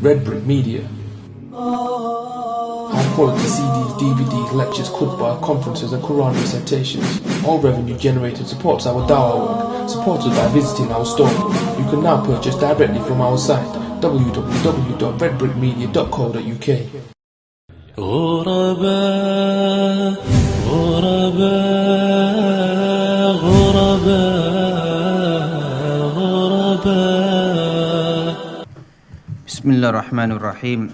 Red Brick Media. High quality CDs, DVDs, lectures, khutbah, conferences and Quran recitations. All revenue generated supports our dawah work, supported by visiting our store. You can now purchase directly from our site www.redbrickmedia.co.uk. غرباء غرباء غرباء غرباء بسم الله الرحمن الرحيم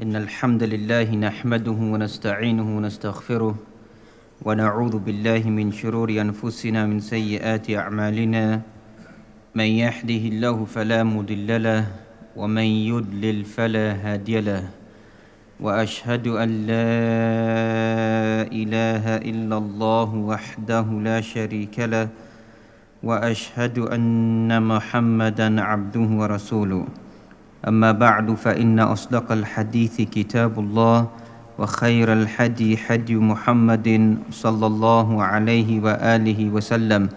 إن الحمد لله نحمده ونستعينه ونستغفره ونعوذ بالله من شرور أنفسنا من سيئات أعمالنا من يهده الله فلا مضل له ومن يضلل فلا هادي له وأشهد أن لا إله إلا الله وحده لا شريك له وأشهد أن محمدا عبده ورسوله أما بعد فإن أصدق الحديث كتاب الله وخير الحدي حدي محمد صلى الله عليه وآله وسلم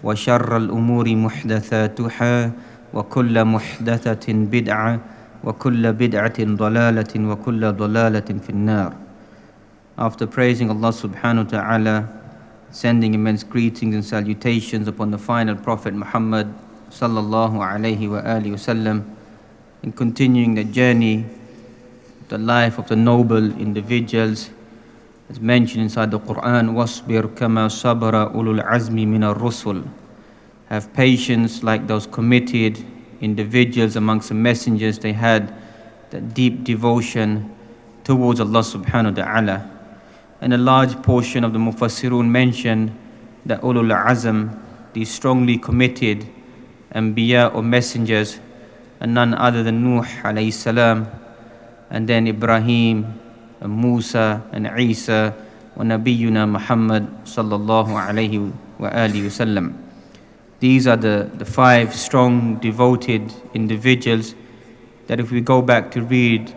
وشر الأمور محدثاتها وكل محدثة بدعة وكل بدعة ضلالة وكل ضلالة في النار. After praising Allah subhanahu wa ta'ala, sending immense greetings and salutations upon the final Prophet Muhammad sallallahu alayhi wa alihi wasallam, and continuing the journey, the life of the noble individuals, as mentioned inside the Quran, وَاصْبِرْ كَمَا صَبَرَ أُولُو الْعَزْمِ مِنَ الرُّسُلِ. Have patience like those committed individuals amongst the messengers. They had that deep devotion towards Allah subhanahu wa ta'ala. And a large portion of the Mufassirun mention that ulul azm, these strongly committed anbiya or messengers, and none other than Nuh alayhi salam, and then Ibrahim and Musa and Isa and Nabiyyuna Muhammad sallallahu alayhi wa alihi wasallam. These are the five strong, devoted individuals that if we go back to read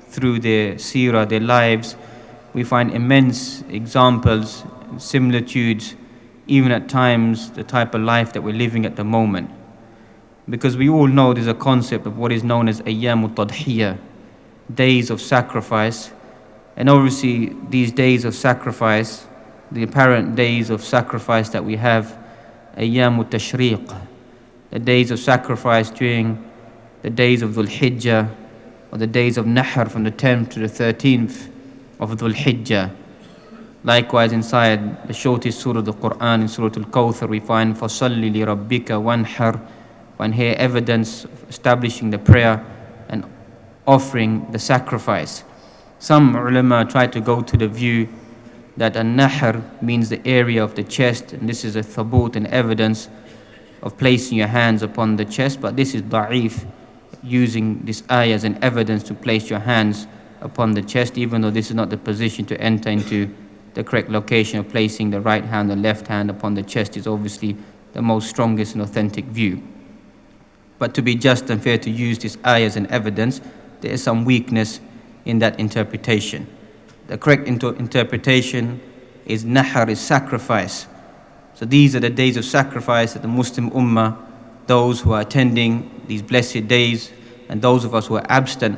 through their seerah, their lives, we find immense examples and similitudes, even at times the type of life that we're living at the moment. Because we all know there's a concept of what is known as ayyamut tadhiyah, days of sacrifice. And obviously these days of sacrifice, the apparent days of sacrifice that we have, ayyamut tashriq, the days of sacrifice during the days of Dhul Hijjah, or the days of Nahr from the 10th to the 13th of Dhul Hijjah. Likewise inside the shortest surah of the Quran, in Surah Al-Kawthar, we find فَصَلِّ لِرَبِّكَ وَانْحَرْ. Find here evidence of establishing the prayer and offering the sacrifice. Some ulama try to go to the view that an-nahr means the area of the chest, and this is a thabut and evidence of placing your hands upon the chest, but this is da'if, using this ayah as an evidence to place your hands upon the chest, even though this is not the position to enter into the correct location of placing the right hand and left hand upon the chest, is obviously the most strongest and authentic view. But to be just and fair to use this ayah as an evidence, there is some weakness in that interpretation. The correct interpretation is nahr, is sacrifice. So these are the days of sacrifice that the Muslim Ummah, those who are attending these blessed days, and those of us who are absent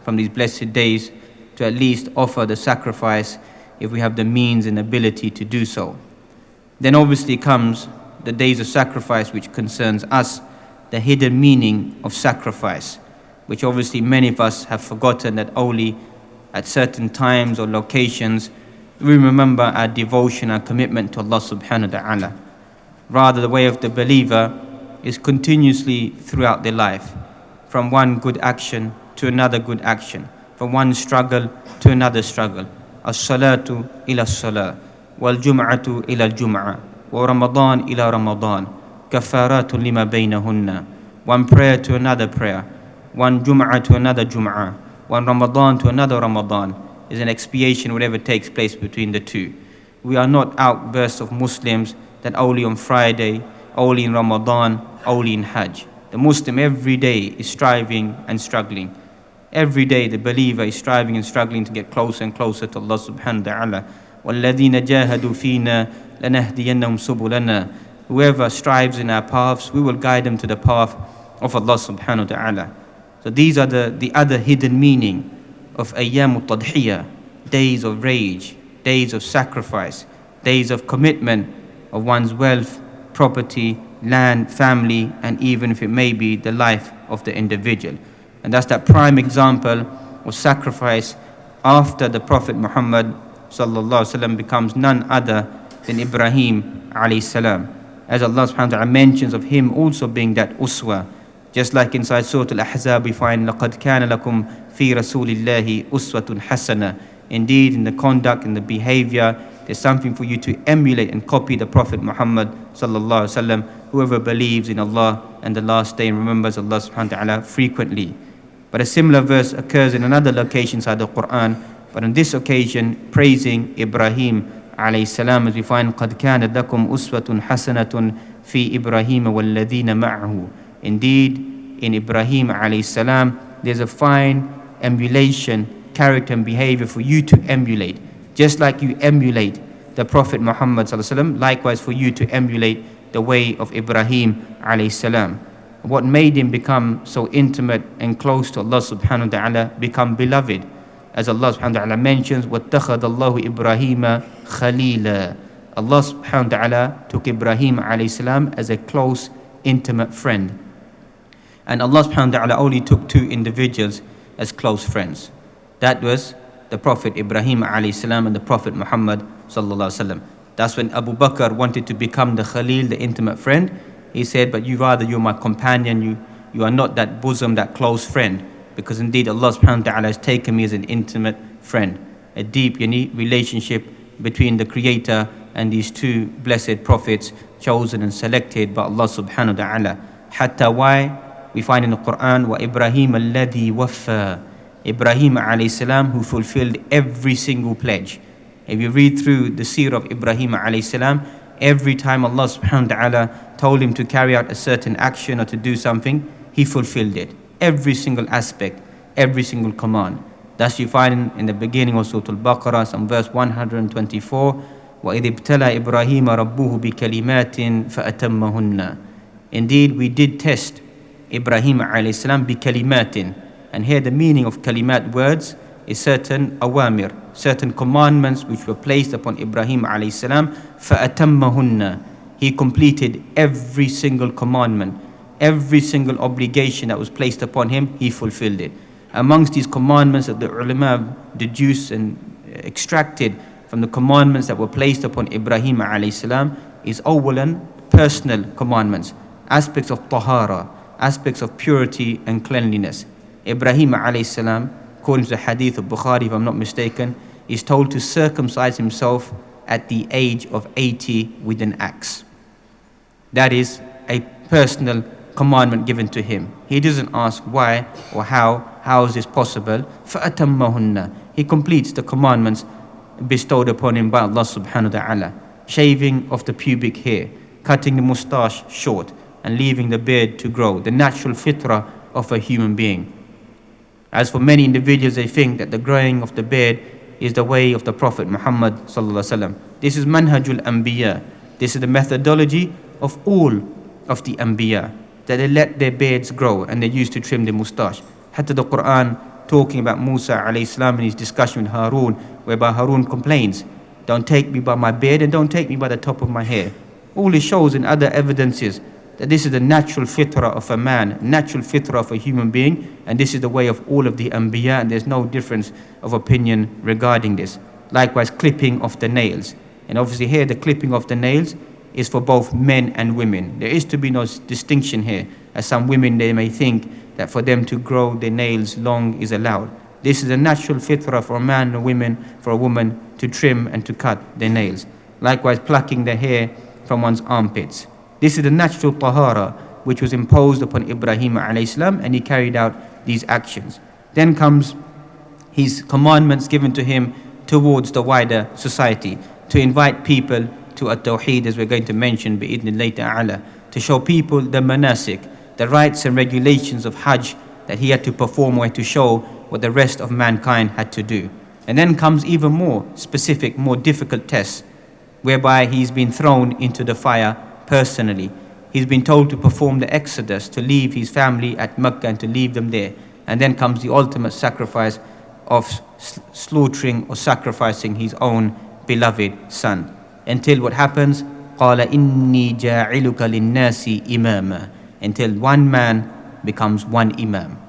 from these blessed days, to at least offer the sacrifice if we have the means and ability to do so. Then obviously comes the days of sacrifice which concerns us, the hidden meaning of sacrifice, which obviously many of us have forgotten, that only at certain times or locations we remember our devotion, our commitment to Allah subhanahu wa ta'ala. Rather, the way of the believer is continuously throughout their life, from one good action to another good action, from one struggle to another struggle. As-salatu ila as-salah, wal-jum'atu ila al-jum'ah, wa Ramadan ila Ramadan, kafaratun lima baynahunna. One prayer to another prayer, one Jum'ah to another Jum'ah, one Ramadan to another Ramadan, is an expiation whatever takes place between the two. We are not outbursts of Muslims that only on Friday, only in Ramadan, only in Hajj. The Muslim every day is striving and struggling. Every day the believer is striving and struggling to get closer and closer to Allah subhanahu wa ta'ala. وَالَّذِينَ جَاهَدُوا فِينَا لَنَهْدِيَنَّهُمْ سُبُلَنَا. Whoever strives in our paths, we will guide them to the path of Allah subhanahu wa ta'ala. So these are the other hidden meaning of ayyamut tadhiyah, days of rage, days of sacrifice, days of commitment of one's wealth, property, land, family, and even if it may be the life of the individual. And that's that prime example of sacrifice after the Prophet Muhammad sallallahu alaihi wasallam becomes none other than Ibrahim alayhi salam. As Allah subhanahu wa ta'ala mentions of him also being that uswa. Just like inside Surah Al-Ahzab we find لَقَدْ كَانَ لَكُمْ فِي رَسُولِ اللَّهِ أُسْوَةٌ حَسَنَةٌ. Indeed, in the conduct and the behavior, there's something for you to emulate and copy the Prophet Muhammad sallallahu alaihi wasallam. Whoever believes in Allah and the last day and remembers Allah subhanahu wa ta'ala frequently. But a similar verse occurs in another location inside the Quran, but on this occasion praising Ibrahim alayhi salam, as we find قَدْ كَانَتْ لَكُمْ أُسْوَةٌ حَسَنَةٌ فِي إِبْرَاهِيمَ وَالَّذِينَ مَعَهُ. Indeed, in Ibrahim alayhi salam, there's a fine emulation, character and behavior for you to emulate. Just like you emulate the Prophet Muhammad sallallahu alaihi wasallam, likewise for you to emulate the way of Ibrahim alayhi salam. What made him become so intimate and close to Allah subhanahu wa ta'ala, become beloved? As Allah subhanahu wa ta'ala mentions, وَاتَّخَذَ اللَّهُ إِبْرَاهِيمَ خَلِيلًا. Allah subhanahu wa ta'ala took Ibrahim alayhi salam as a close, intimate friend. And Allah subhanahu wa ta'ala only took two individuals as close friends. That was the Prophet Ibrahim alayhi salam and the Prophet Muhammad sallallahu alaihi wasallam. That's when Abu Bakr wanted to become the Khalil, the intimate friend. He said, but you're my companion, you are not that bosom, that close friend. Because indeed Allah subhanahu wa ta'ala has taken me as an intimate friend. A deep, unique relationship between the Creator and these two blessed prophets chosen and selected by Allah subhanahu wa ta'ala. Hatta why? We find in the Quran, وَإِبْرَاهِيمَ الَّذِي وَفَّى. Ibrahim alayhi salam, who fulfilled every single pledge. If you read through the seerah of Ibrahim alayhi salam, every time Allah subhanahu wa ta'ala told him to carry out a certain action or to do something, he fulfilled it. Every single aspect, every single command. Thus you find in the beginning of Surah Al-Baqarah, some verse 124, وَإِذِ ابْتَلَى إِبْرَاهِيمَ رَبُّهُ بِكَلِمَاتٍ فَأَتَمَّهُنَّ. Indeed, we did test Ibrahim alayhi salam بِكَلِمَاتٍ. And here the meaning of kalimat words is certain awamir, certain commandments which were placed upon Ibrahim alayhi salam. فَأَتَمَّهُنَّ. He completed every single commandment, every single obligation that was placed upon him, he fulfilled it. Amongst these commandments that the ulama deduced and extracted from the commandments that were placed upon Ibrahim alayhi salam is awalan, personal commandments, aspects of tahara, aspects of purity and cleanliness. Ibrahim alayhi salam, according to the hadith of Bukhari, if I'm not mistaken, is told to circumcise himself at the age of 80 with an axe. That is a personal commandment given to him. He doesn't ask why or how is this possible. فَأَتَمَّهُنَّ. He completes the commandments bestowed upon him by Allah subhanahu wa ta'ala. Shaving of the pubic hair, cutting the moustache short, and leaving the beard to grow, the natural fitrah of a human being. As for many individuals, they think that the growing of the beard is the way of the Prophet Muhammad sallallahu alaihi wasallam. This is manhajul anbiya. This is the methodology of all of the anbiya, that they let their beards grow and they used to trim their moustache. Hatta the Quran talking about Musa alayhi salam in his discussion with Harun, whereby Harun complains, don't take me by my beard and don't take me by the top of my hair. All it shows in other evidences that this is the natural fitrah of a man, natural fitrah of a human being, and this is the way of all of the anbiya, and there's no difference of opinion regarding this. Likewise, clipping of the nails. And obviously here the clipping of the nails is for both men and women. There is to be no distinction here, as some women, they may think that for them to grow their nails long is allowed. This is a natural fitrah for a man and for a woman to trim and to cut their nails. Likewise, plucking the hair from one's armpits. This is the natural tahara which was imposed upon Ibrahim alayhi salam, and he carried out these actions. Then comes his commandments given to him towards the wider society, to invite people to at-tawheed, as we're going to mention bi'idhnillahi ta'ala, to show people the manasik, the rights and regulations of Hajj that he had to perform, or to show what the rest of mankind had to do. And then comes even more specific, more difficult tests, whereby he's been thrown into the fire personally. He's been told to perform the exodus, to leave his family at Mecca and to leave them there. And then comes the ultimate sacrifice of slaughtering or sacrificing his own beloved son. Until what happens? قَالَ إِنِّي جَاعِلُكَ لِلنَّاسِ إِمَامًا. Until one man becomes one imam.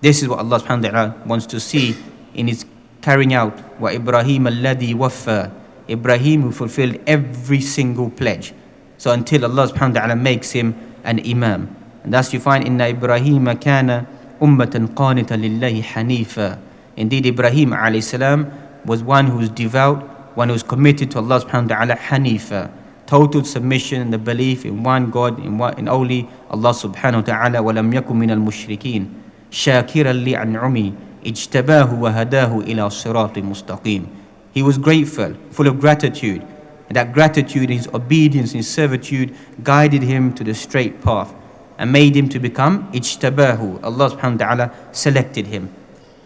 This is what Allah subhanahu wa ta'ala wants to see in his carrying out. وَإِبْرَاهِيمَ الَّذِي وَفَّى. Ibrahim, who fulfilled every single pledge. So until Allah subhanahu wa ta'ala makes him an imam. And thus you find in Ibrahim kana ummatan qanita lillahi hanifa. Indeed, Ibrahim alayhi salam was one who was devout, one who was committed to Allah subhanahu wa ta'ala, hanifa. Total submission and the belief in one God, in only Allah subhanahu wa ta'ala. وَلَمْ يَكُنْ مِنَ الْمُشْرِكِينَ شَاكِرًا لِعَنْعُمِي اجْتَبَاهُ وَهَدَاهُ إِلَى صِرَاطٍ مُسْتَقِيمٍ. He was grateful, full of gratitude. And that gratitude, his obedience, his servitude guided him to the straight path and made him to become ijtabahu. Allah subhanahu wa ta'ala selected him.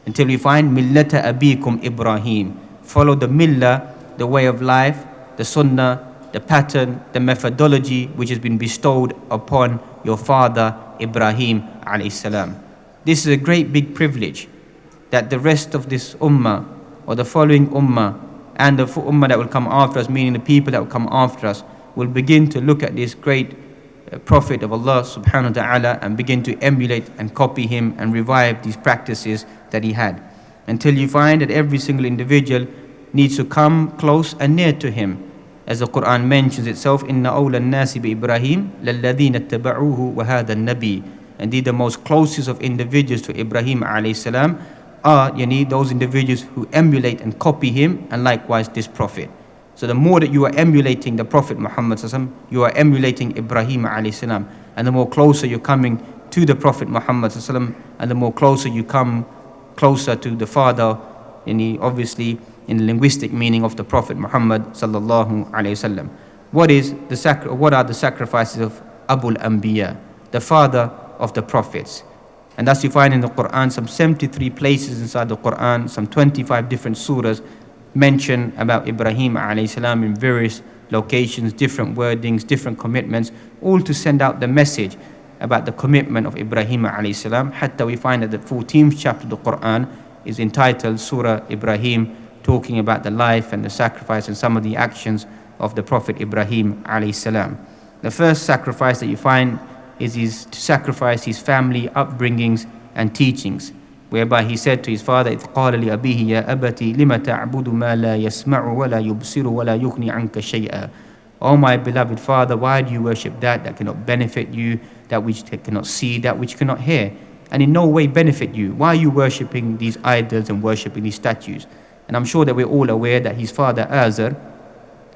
Until we find millata abikum Ibrahim. Follow the millah, the way of life, the sunnah, the pattern, the methodology which has been bestowed upon your father Ibrahim alayhi salam. This is a great big privilege that the rest of this ummah or the following ummah and the ummah that will come after us, meaning the people that will come after us, will begin to look at this great prophet of Allah subhanahu wa ta'ala and begin to emulate and copy him and revive these practices that he had. Until you find that every single individual needs to come close and near to him. As the Quran mentions itself, Inna awla nasi bi Ibrahim lalladhina taba'uhu wa hadha an-nabi. Indeed, the most closest of individuals to Ibrahim alayhi salam are those individuals who emulate and copy him, and likewise this prophet. So the more that you are emulating the Prophet Muhammad sallallahu alaihi wasallam, you are emulating Ibrahim alayhi salam, and the more closer you're coming to the Prophet Muhammad sallallahu alaihi wasallam, and the more closer you come closer to the father, obviously in the linguistic meaning of the Prophet Muhammad sallallahu alaihi wasallam. What are the sacrifices of Abul Anbiya, the father of the prophets? And thus you find in the Quran some 73 places inside the Quran, some 25 different surahs mention about Ibrahim alayhi salam in various locations, different wordings, different commitments, all to send out the message about the commitment of Ibrahim alayhi salam. Hatta we find that the 14th chapter of the Quran is entitled Surah Ibrahim, talking about the life and the sacrifice and some of the actions of the Prophet Ibrahim alayhi salam. The first sacrifice that you find is to sacrifice his family upbringings and teachings, whereby he said to his father, إِذْ قَالَ لِأَبِيهِ يَا أَبَتِي لِمَ تَعْبُدُ مَا لَا يَسْمَعُ وَلَا يُبْصِرُ وَلَا يُغْنِي عَنْكَ شَيْئًا. Oh my beloved father, why do you worship that cannot benefit you, that which cannot see, that which cannot hear, and in no way benefit you? Why are you worshipping these idols and worshipping these statues? And I'm sure that we're all aware that his father Azar,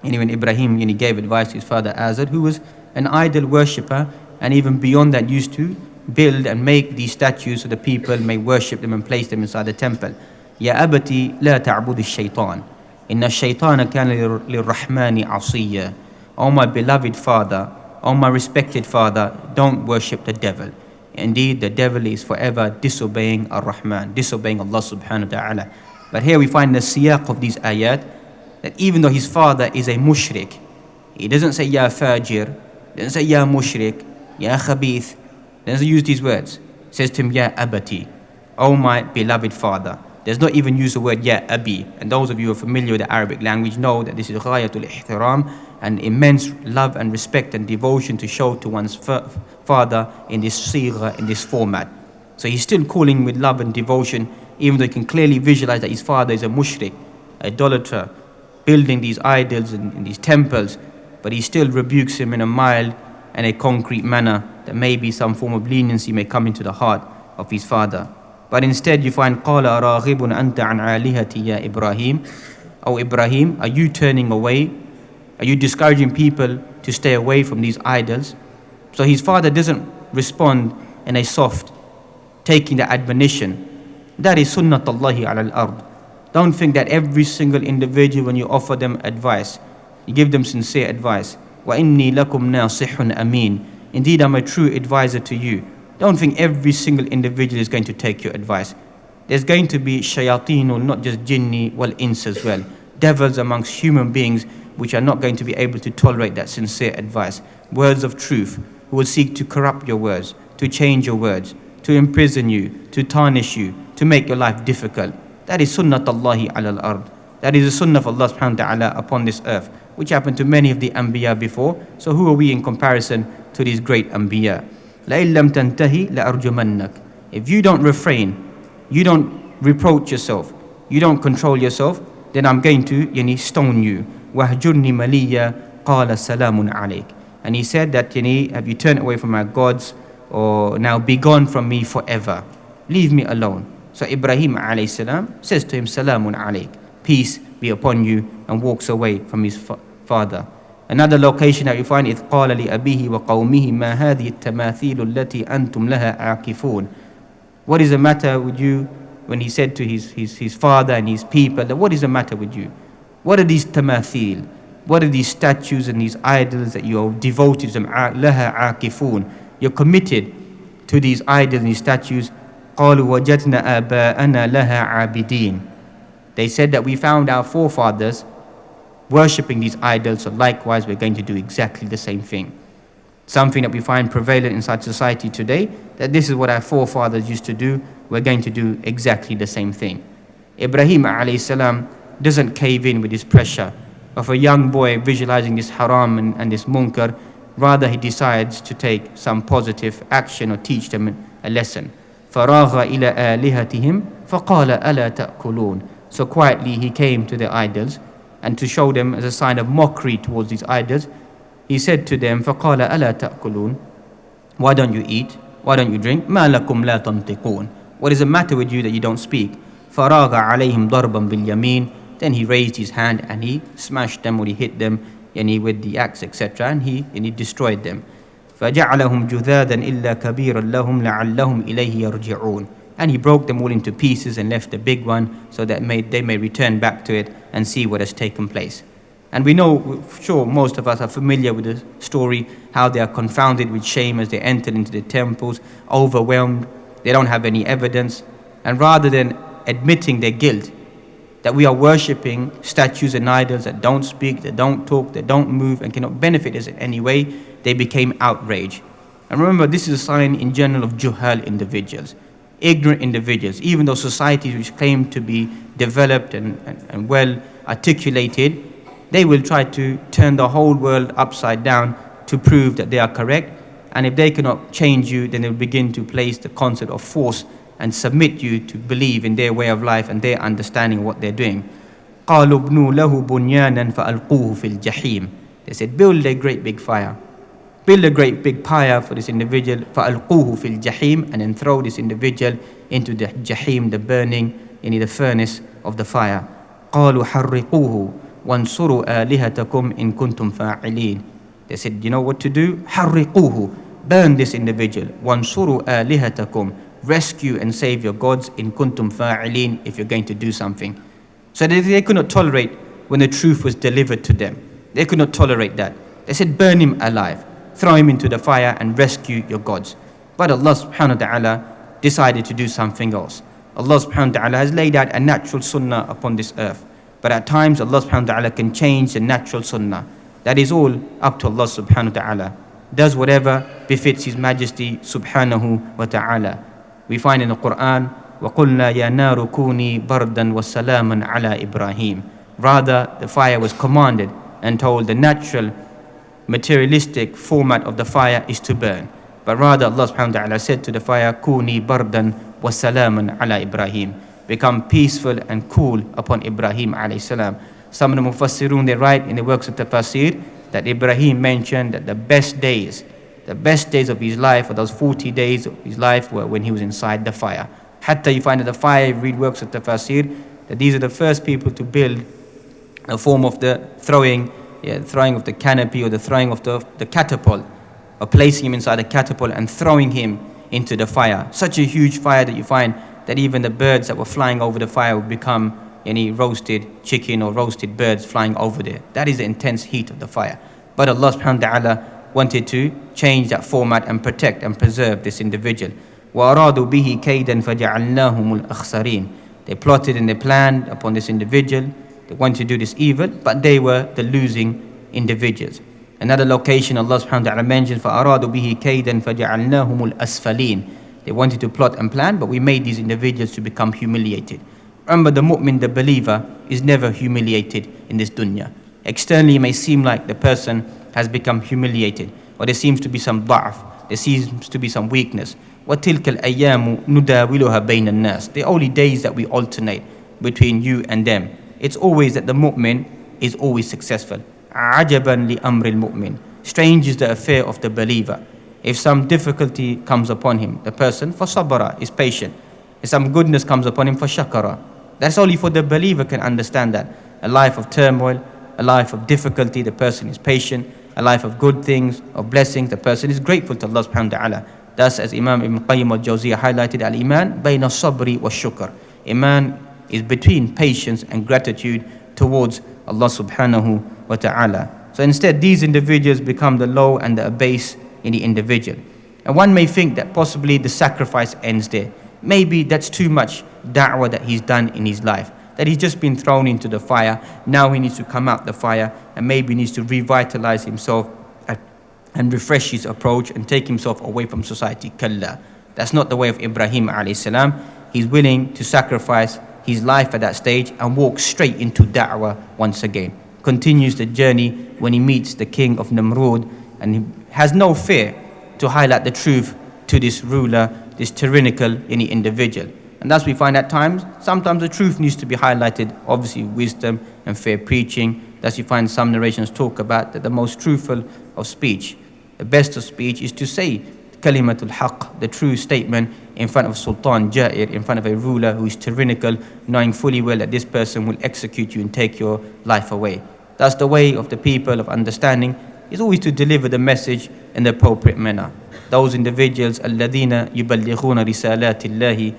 and even Ibrahim gave advice to his father Azar, who was an idol worshipper, and even beyond that used to build and make these statues so the people may worship them and place them inside the temple. Ya abati la ta'budi shaitan. Inna shaitana kana lirrahmani asiyya. Oh my beloved father, oh my respected father, don't worship the devil. Indeed, the devil is forever disobeying Ar-Rahman, disobeying Allah subhanahu wa ta'ala. But here we find the siyaq of these ayat that even though his father is a mushrik, he doesn't say ya fajir, doesn't say ya mushrik, ya khabith, doesn't use these words. He says to him, ya abati, oh my beloved father. Does not even use the word ya abi. And those of you who are familiar with the Arabic language know that this is ghayatul ihtiram, and immense love and respect and devotion to show to one's father in this sigha, in this format. So he's still calling with love and devotion, even though he can clearly visualize that his father is a mushrik, idolater, building these idols in these temples, but he still rebukes him in a mild and a concrete manner that maybe some form of leniency may come into the heart of his father. But instead you find قَالَ أَرَاغِبٌ أَنْتَ عَنْ عَالِهَتِي يَا Ibrahim. Oh Ibrahim, are you turning away? Are you discouraging people to stay away from these idols? So his father doesn't respond in a soft, taking the admonition. That is sunnatullahi ala al-ard. Don't think that every single individual, when you offer them advice, you give them sincere advice. وَإِنِّي لَكُمْ نَاصِحٌ أَمِينٌ. Indeed, I'm a true advisor to you. Don't think every single individual is going to take your advice. There's going to be shayateen, or not just jinni, wal ins as well. Devils amongst human beings which are not going to be able to tolerate that sincere advice. Words of truth, who will seek to corrupt your words, to change your words, to imprison you, to tarnish you, to make your life difficult. That is sunnatullahi ala al-ard. That is the sunnah of Allah subhanahu wa ta'ala upon this earth, which happened to many of the anbiya before. So who are we in comparison to these great anbiya? لَإِن لَمْ تَنْتَهِ لَأَرْجُمَنَّكَ. If you don't refrain, you don't reproach yourself, you don't control yourself, then I'm going to stone you. وَهْجُرْنِ مَلِيًّا قَالَ سَلَامٌ عَلَيْكَ. And he said that, have you turned away from my gods, or now be gone from me forever. Leave me alone. So Ibrahim alayhi salam says to him, Salamun alayk, peace be upon you, and walks away from his father. Another location that you find is قال لأبيه وقومه ما هذه التماثيل التي أنتم لها عاكفون. What is the matter with you? When he said to his father and his people, that what is the matter with you? What are these tamathil? What are these statues and these idols that you are devoted to? لها عاكفون. You're committed to these idols and these statues. قالوا وجدنا آباءنا لها عابدين. They said that we found our forefathers worshipping these idols, so likewise we're going to do exactly the same thing. Something that we find prevalent inside society today, that this is what our forefathers used to do, we're going to do exactly the same thing. Ibrahim alayhi salam doesn't cave in with this pressure of a young boy visualizing this haram and this munkar. Rather, he decides to take some positive action or teach them a lesson. فَرَاغَ إِلَى آلِهَتِهِمْ فَقَالَ أَلَا تَأْكُلُونَ. So quietly he came to the idols, and to show them as a sign of mockery towards these idols, he said to them, فَقَالَ أَلَا تَأْكُلُونَ. Why don't you eat? Why don't you drink? مَا لَكُمْ لَا تَنْطِقُونَ. What is the matter with you that you don't speak? فَرَاغَ عَلَيْهِمْ ضَرْبًا بِالْيَمِينَ. Then he raised his hand and he smashed them, or he hit them with the axe, etc., and he destroyed them. فَجَعَلَهُمْ جُذَاذًا إِلَّا كَبِيرًا لَهُمْ لَعَلَّهُم إِلَيْهِ يَرْجِعُونَ. And he broke them all into pieces and left the big one, so that they may return back to it and see what has taken place. And we know, sure, most of us are familiar with the story, how they are confounded with shame as they enter into the temples, overwhelmed, they don't have any evidence. And rather than admitting their guilt, that we are worshipping statues and idols that don't speak, that don't talk, that don't move, and cannot benefit us in any way, they became outraged. And remember, this is a sign in general of juhal individuals, ignorant individuals. Even though societies which claim to be developed and well articulated, they will try to turn the whole world upside down to prove that they are correct. And if they cannot change you, then they'll begin to place the concept of force and submit you to believe in their way of life and their understanding of what they're doing. قَالُوا ابْنُوا لَهُ بُنْيَانًا فَأَلْقُوهُ فِي الْجَحِيمِ. They said, build a great big fire. Build a great big pyre for this individual, فَأَلْقُوهُ فِي الْجَحِيمِ, and then throw this individual into the jahim, the burning, the furnace of the fire. قَالُوا حَرِّقُوهُ وَانْصُرُوا آلِهَتَكُمْ إِن كُنْتُمْ فَاعِلِينَ. They said, you know what to do? حَرِّقُوهُ. Burn this individual. وَانْصُرُوا آلِهَتَكُمْ. Rescue and save your gods in kuntum fa'ilin, if you're going to do something. So they could not tolerate when the truth was delivered to them. They could not tolerate that. They said, burn him alive, throw him into the fire and rescue your gods. But Allah subhanahu wa ta'ala decided to do something else. Allah subhanahu wa ta'ala has laid out a natural sunnah upon this earth. But at times Allah subhanahu wa ta'ala can change the natural sunnah. That is all up to Allah subhanahu wa ta'ala. Does whatever befits His Majesty subhanahu wa ta'ala. We find in the Quran, وَقُلْنَا يَا نَارُ كُونِي بَرْدًا وَسَلَامًا عَلَى Ibrahim. Rather, the fire was commanded and told the natural, materialistic format of the fire is to burn. But rather, Allah subhanahu wa ta'ala said to the fire, كُونِي بَرْدًا وَسَلَامًا عَلى Ibrahim. Become peaceful and cool upon Ibrahim alayhi salam. Some of the Mufassirun, they write in the works of Tafsir that Ibrahim mentioned that the best days of his life, or those 40 days of his life, were when he was inside the fire. Hatta you find in the fire, read works of Tafsir, that these are the first people to build a form of the throwing of the canopy, or the throwing of the catapult, or placing him inside a catapult and throwing him into the fire. Such a huge fire that you find that even the birds that were flying over the fire would become any roasted chicken or roasted birds flying over there. That is the intense heat of the fire. But Allah subhanahu wa ta'ala wanted to change that format and protect and preserve this individual. وَأَرَادُوا بِهِ كَيْدًا فَجَعَلْنَاهُمُ الْأَخْسَرِينَ. They plotted and they planned upon this individual. They wanted to do this evil, but they were the losing individuals. Another location Allah subhanahu wa ta'ala mentioned, فَأَرَادُوا بِهِ كَيْدًا فَجَعَلْنَاهُمُ الْأَسْفَلِينَ. They wanted to plot and plan, but we made these individuals to become humiliated. Remember, the mu'min, the believer, is never humiliated in this dunya. Externally, it may seem like the person has become humiliated, or there seems to be some da'af, there seems to be some weakness. وَتِلْكَ الْأَيَّامُ نُدَاوِلُهَا بَيْنَ النَّاسِ. The only days that we alternate between you and them. It's always that the mu'min is always successful. عَجَبًا لِأَمْرِ الْمُؤْمِنِ. Strange is the affair of the believer. If some difficulty comes upon him, the person, فَصَبَرَ, is patient. If some goodness comes upon him, فَشَكَرَ. That's only for the believer can understand that. A life of turmoil, a life of difficulty, the person is patient. A life of good things, of blessings, the person is grateful to Allah subhanahu wa ta'ala. Thus, as Imam Ibn Qayyim al-Jawziyah highlighted, al-iman bayna sabri wa shukr. Iman is between patience and gratitude towards Allah subhanahu wa ta'ala. So instead, these individuals become the low and the abase in the individual. And one may think that possibly the sacrifice ends there. Maybe that's too much da'wah that he's done in his life, that he's just been thrown into the fire. Now he needs to come out the fire and maybe needs to revitalize himself and refresh his approach and take himself away from society. Kalla. That's not the way of Ibrahim alayhi salam. He's willing to sacrifice his life at that stage and walk straight into da'wah once again. Continues the journey when he meets the king of Namrud, and he has no fear to highlight the truth to this ruler, this tyrannical individual. And thus we find at times, sometimes the truth needs to be highlighted, obviously wisdom and fair preaching. Thus you find some narrations talk about that the most truthful of speech, the best of speech, is to say kalimatul haqq, the true statement, in front of Sultan Ja'ir, in front of a ruler who is tyrannical, knowing fully well that this person will execute you and take your life away. Thus the way of the people of understanding is always to deliver the message in the appropriate manner. Those individuals, الَّذِينَ يُبَلِّغُونَ رِسَالَاتِ اللَّهِ,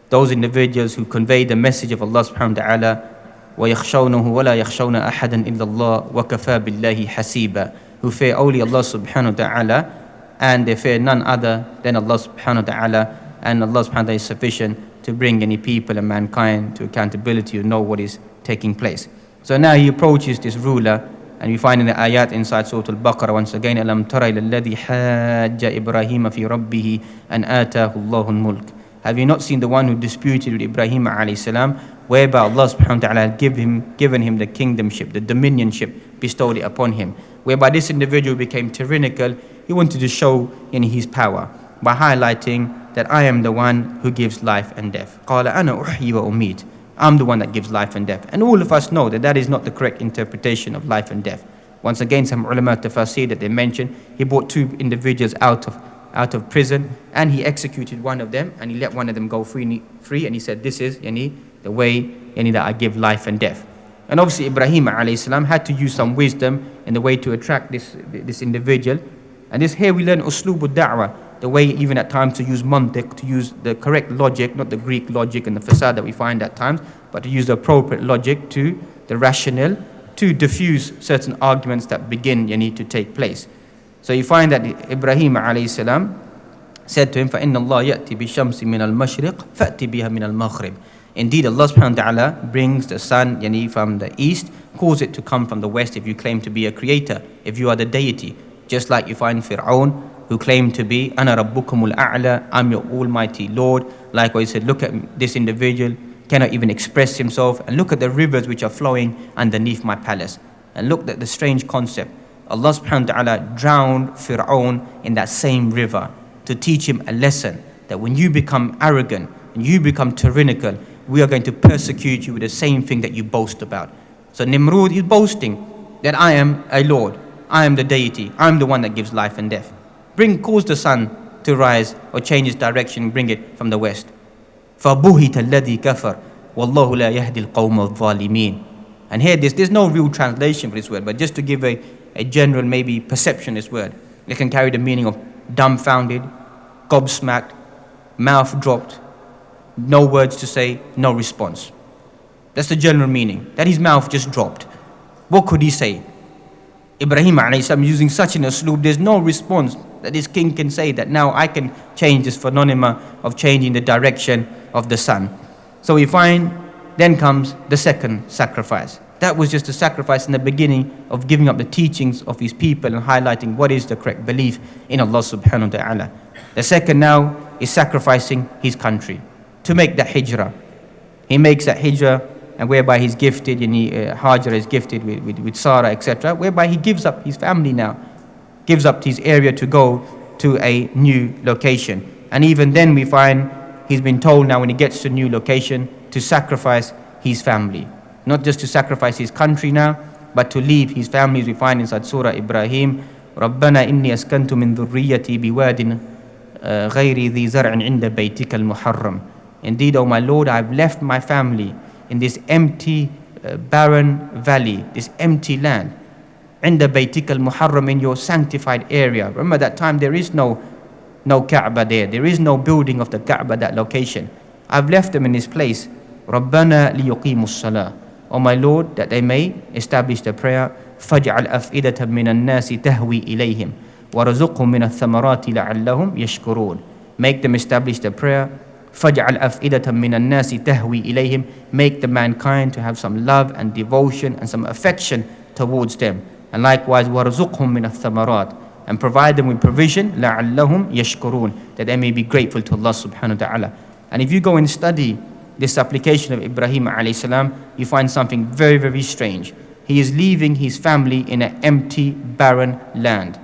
those individuals who convey the message of Allah subhanahu wa ta'ala, وَيَخْشَوْنَهُ وَلَا يَخْشَوْنَ أَحَدًا إِلَّا اللَّهِ وَكَفَى بِاللَّهِ حَسِيبًا, who fear only Allah subhanahu wa ta'ala, and they fear none other than Allah subhanahu wa ta'ala, and Allah subhanahu wa ta'ala is sufficient to bring any people and mankind to accountability, to know what is taking place. So now he approaches this ruler, and we find in the ayat inside Surah Al-Baqarah once again, أَلَمْ تَرَ إِلَى الَّذِي حَاجَّ إِبْرَاهِيمَ فِي رَبِّهِ أَنْ آتَاهُ اللَّهُ الْمُلْكَ. Have you not seen the one who disputed with Ibrahim alayhi salam, whereby Allah subhanahu wa ta'ala had given him the kingdomship, the dominionship, bestowed it upon him, whereby this individual became tyrannical. He wanted to show in his power by highlighting that I am the one who gives life and death. قَالَ أَنَا أُحْيِي وَأُمِيتُ. I'm the one that gives life and death. And all of us know that that is not the correct interpretation of life and death. Once again, some ulama tafasir that they mentioned, he brought two individuals out of prison, and he executed one of them, and he let one of them go free, and he said, this is the way that I give life and death. And obviously Ibrahim alayhi salam had to use some wisdom in the way to attract this individual. And this here we learn uslubud da'wah, the way even at times to use mantiq, to use the correct logic, not the Greek logic and the facade that we find at times, but to use the appropriate logic, to the rationale, to diffuse certain arguments that begin to take place. So you find that Ibrahim alayhi salam said to him, فَإِنَّ اللَّهَ يَأْتِي بِالشَّمْسِ مِنَ الْمَشْرِقِ فَأْتِ بِهَا مِنَ الْمَغْرِبِ. Indeed, Allah subhanahu wa ta'ala brings the sun from the east, cause it to come from the west if you claim to be a creator, if you are the deity. Just like you find Fir'aun, who claimed to be أَنَا رَبُّكُمُ الْأَعْلَى, I'm your almighty Lord. Likewise, he said, look at this individual, cannot even express himself, and look at the rivers which are flowing underneath my palace. And look at the strange concept. Allah subhanahu wa ta'ala drowned Fir'aun in that same river to teach him a lesson that when you become arrogant and you become tyrannical, we are going to persecute you with the same thing that you boast about. So Nimrud is boasting that I am a Lord, I am the deity, I am the one that gives life and death. Cause the sun to rise or change its direction and bring it from the west. فَبُهِتَ الَّذِي كَفَرَ وَاللَّهُ لَا يَهْدِي الْقَوْمَ الظَّالِمِينَ. And here there's no real translation for this word, but just to give a general maybe perception of this word, it can carry the meaning of dumbfounded, gobsmacked, mouth dropped, no words to say, no response. That's the general meaning, that his mouth just dropped. What could he say? Ibrahim alayhi salam using such an usloob, there's no response that this king can say that now I can change this phenomena of changing the direction of the sun. So we find, then comes the second sacrifice. That was just a sacrifice in the beginning of giving up the teachings of his people and highlighting what is the correct belief in Allah subhanahu wa ta'ala. The second now is sacrificing his country to make that hijrah. He makes that hijrah, and whereby he's gifted, and Hajar is gifted with Sarah, etc., whereby he gives up his family now, gives up his area to go to a new location. And even then we find he's been told now when he gets to a new location to sacrifice his family. Not just to sacrifice his country now, but to leave his family, as we find inside Surah Ibrahim, رَبَّنَا إِنِّي أَسْكَنْتُ مِنْ ذُرِّيَّتِي بِوَادٍ غَيْرِ ذِي زَرْعٍ عِنْدَ بَيْتِكَ الْمُحَرَّمِ. Indeed, O my Lord, I've left my family in this empty, barren valley, this empty land. عِنْدَ بَيْتِكَ الْمُحَرَّمِ, in your sanctified area. Remember that time there is no Kaaba there. There is no building of the Kaaba, that location. I've left them in this place. رَبَّنَا لِيُقِيمُوا الصَّلَاةِ. O my Lord, that they may establish the prayer. فَجْعَلْ أَفْئِدَةً مِّنَ النَّاسِ تَهْوِي إِلَيْهِمْ وَرَزُقْهُم مِّنَ الثَّمَرَاتِ لَعَلَّهُمْ يَشْكُرُونَ. Make them establish the prayer. فَجْعَلْ أَفْئِدَةً مِّنَ النَّاسِ تَهْوِي إِلَيْهِمْ. Make the mankind to have some love and devotion and some affection towards them. And likewise, وَرَزُقْهُم مِّنَ الثَّمَرَاتِ. And provide them with provision, لَعَلَّهُمْ يَشْكُرُونَ, that they may be grateful to Allah subhanahu wa ta'ala. And if you go and study this application of Ibrahim alayhi salam, you find something very, very strange. He is leaving his family in an empty, barren land.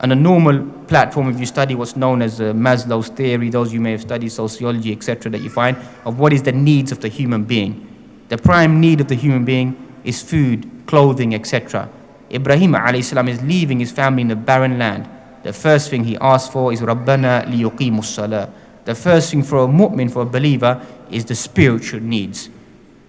On a normal platform, if you study what's known as Maslow's theory, those you may have studied sociology, etc., that you find of what is the needs of the human being. The prime need of the human being is food, clothing, etc. Ibrahim alayhi salam is leaving his family in a barren land. The first thing he asks for is رَبَّنَا لِيُقِيمُوا الصَّلَاةِ. The first thing for a mu'min, for a believer, is the spiritual needs.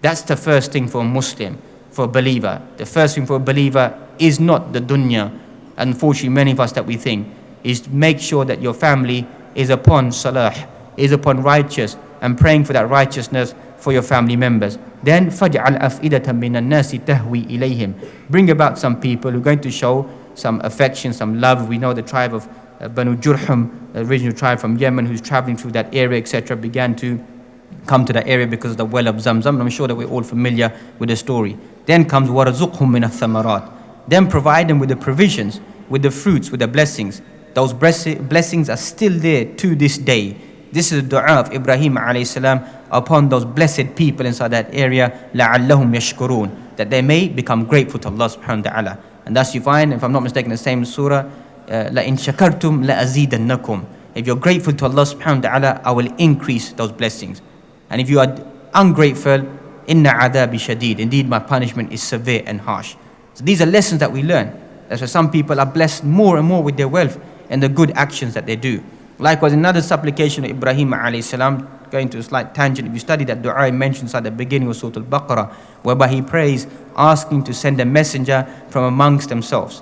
That's the first thing for a Muslim, for a believer. The first thing for a believer is not the dunya. Unfortunately, many of us that we think is to make sure that your family is upon salah, is upon righteous, and praying for that righteousness for your family members. Then فَجْعَلْ أَفْئِدَةً مِّنَ النَّاسِ تَهْوِي إِلَيْهِمْ. Bring about some people who are going to show some affection, some love. We know the tribe of Banu Jurhum, the original tribe from Yemen, who's traveling through that area, etc., began to come to that area because of the well of Zamzam. And I'm sure that we're all familiar with the story. Then comes وَرَزُقْهُم مِّنَ الثَّمَرَاتِ. Then provide them with the provisions, with the fruits, with the blessings. Those blessings are still there to this day. This is the dua of Ibrahim alayhi salam upon those blessed people inside that area, لَعَلَّهُمْ يَشْكُرُونَ, that they may become grateful to Allah subhanahu wa ta'ala. And thus you find, if I'm not mistaken, the same surah, لَإِن شَكَرْتُمْ لَأَزِيدَنَّكُمْ. If you're grateful to Allah subhanahu wa ta'ala, I will increase those blessings. And if you are ungrateful, إِنَّ عَذَابِ شَدِيدٍ. Indeed, my punishment is severe and harsh. So these are lessons that we learn. That's why some people are blessed more and more with their wealth and the good actions that they do. Likewise, another supplication of Ibrahim alayhi salam, going to a slight tangent, if you study that dua I mentioned at the beginning of Surah Al-Baqarah, whereby he prays, asking to send a messenger from amongst themselves.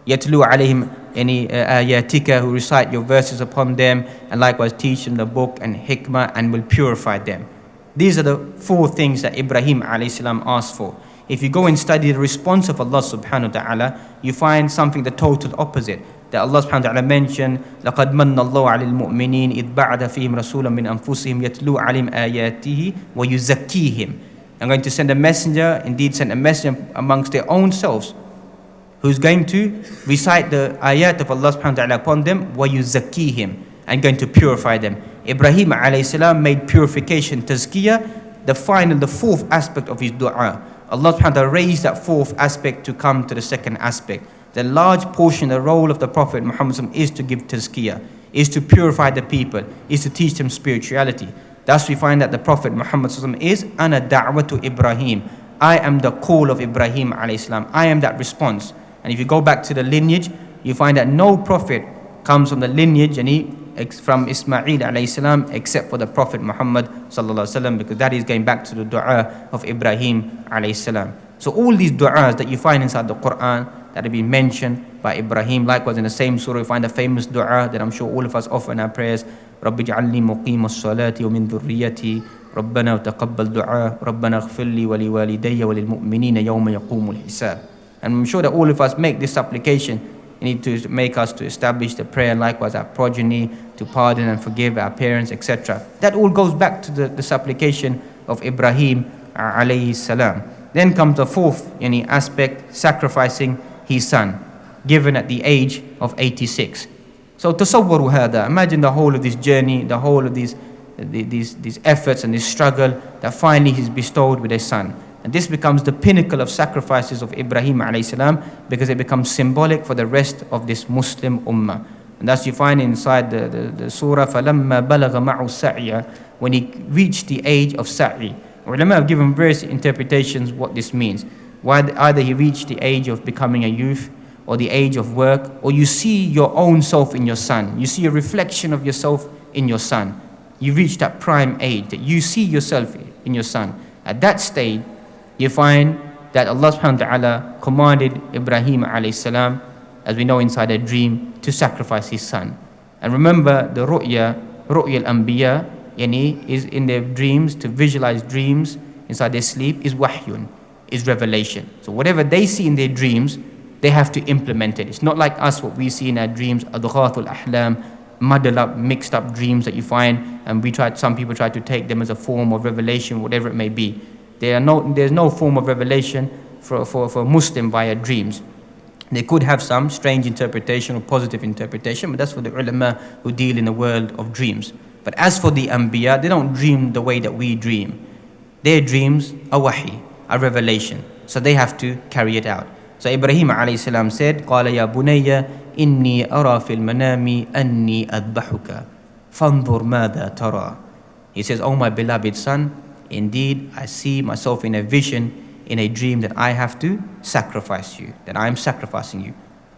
يَتْلُو عَلَيْهِمْ any ayatika, who recite your verses upon them, and likewise teach them the book and hikmah, and will purify them. These are the four things that Ibrahim alayhi salam asked for. If you go and study the response of Allah subhanahu wa ta'ala, you find something the total opposite. That Allah subhanahu wa ta'ala mentioned, لَقَدْ مَنَّ اللَّهُ عَلَى الْمُؤْمِنِينَ إِذْ بَعَثَ فِيهِمْ رَسُولًا مِنْ أَنفُسِهِمْ يَتْلُو عَلَيْهِمْ آيَاتِهِ وَيُزَكِّيهِمْ. I'm going to send a messenger, indeed send a messenger amongst their own selves, who's going to recite the ayat of Allah subhanahu wa ta'ala upon them, وَيُزَكِّيهِمْ, and going to purify them. Ibrahim alayhi salam made purification, tazkiyah, the fourth aspect of his dua. Allah subhanahu wa ta'ala raised that fourth aspect to come to the second aspect. The large portion, the role of the Prophet Muhammad is to give tazkiyah, is to purify the people, is to teach them spirituality. Thus we find that the Prophet Muhammad is ana da'watu Ibrahim. I am the call of Ibrahim alayhi salam. I am that response. And if you go back to the lineage, you find that no prophet comes from the lineage from Ismail alayhi salam except for the Prophet Muhammad sallallahu alaihi wasallam, because that is going back to the dua of Ibrahim alayhi salam. So all these du'as that you find inside the Quran that have been mentioned by Ibrahim, likewise in the same surah you find the famous dua that I'm sure all of us offer in our prayers, رَبِّ اجْعَلْنِي مُقِيمَ الصَّلَاةِ وَمِنْ ذُرِّيَّتِي رَبَّنَا وَتَقَبَّلْ دُعَاء رَبَّنَا اغْفِرْ لِي وَلِوَالِدَيَّ وَلِلْمُؤْمِنِينَ يَوْمَ يَقُومُ الْحِسَابِ. And I'm sure that all of us make this supplication. You need to make us to establish the prayer, and likewise our progeny, to pardon and forgive our parents, etc. That all goes back to the supplication of Ibrahim alayhi salam. Then comes the fourth aspect, sacrificing his son, given at the age of 86. So تصوروا هذا. Imagine the whole of this journey, the whole of these efforts and this struggle, that finally he's bestowed with a son. And this becomes the pinnacle of sacrifices of Ibrahim alayhi salam, because it becomes symbolic for the rest of this Muslim ummah. And that's you find inside the surah, فَلَمَّا بَلَغَ مَعُ السَّعْيَ, when he reached the age of sa'i. Ulama have given various interpretations what this means. Either he reached the age of becoming a youth, or the age of work, or you see your own self in your son. You see a reflection of yourself in your son. You reach that prime age that you see yourself in your son. At that stage, you find that Allah subhanahu wa ta'ala commanded Ibrahim alayhi salam, as we know inside a dream, to sacrifice his son. And remember, the ru'ya al-anbiya, is in their dreams, to visualize dreams inside their sleep, is wahyun, is revelation. So whatever they see in their dreams, they have to implement it. It's not like us, what we see in our dreams, adghathul ahlam, muddled up, mixed up dreams that you find, and some people try to take them as a form of revelation, whatever it may be. There's no form of revelation for a Muslim via dreams. They could have some strange interpretation or positive interpretation, but that's for the ulama who deal in the world of dreams. But as for the anbiya, they don't dream the way that we dream. Their dreams are wahi, are revelation. So they have to carry it out. So Ibrahim alayhi salam said, قَالَ يَا بُنَيَّ إِنِّي أَرَى فِي الْمَنَامِ أَنِّي أَذْبَحُكَ فَانظُرْ مَاذَا تَرَى. He says, "Oh my beloved son, indeed I see myself in a vision, in a dream, that I have to sacrifice you, that I am sacrificing you.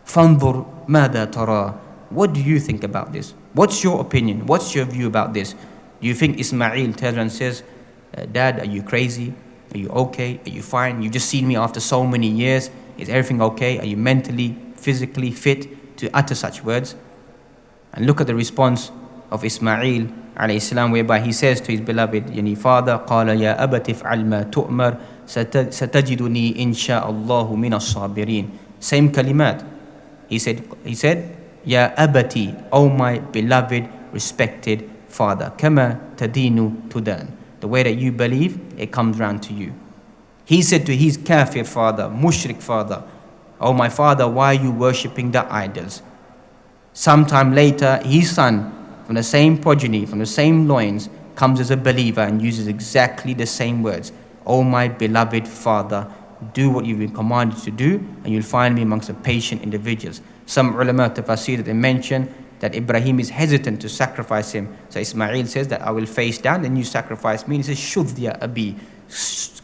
فَانظُرْ مَاذَا تَرَى. What do you think about this? What's your opinion? What's your view about this? Do you think Ismail tells and says, Dad, are you crazy? Are you okay? Are you fine? You've just seen me after so many years. Is everything okay? Are you mentally, physically fit to utter such words?" And look at the response of Ismail alayhi salam, whereby he says to his beloved father, قَالَ يَا أَبَتِ افْعَلْ مَا تُؤْمَرْ ستجدني إن شاء الله من الصابرين. Same kalimat. He said, Ya abati, O my beloved, respected father. Kama tadinu tudan. The way that you believe, it comes round to you. He said to his kafir father, mushrik father, "Oh my father, why are you worshipping the idols?" Sometime later, his son, from the same progeny, from the same loins, comes as a believer and uses exactly the same words. "Oh my beloved father, do what you've been commanded to do, and you'll find me amongst the patient individuals." Some ulama tafasir that they mention that Ibrahim is hesitant to sacrifice him. So Ismail says that I will face down, then you sacrifice me. And he says, "Shudh ya abi,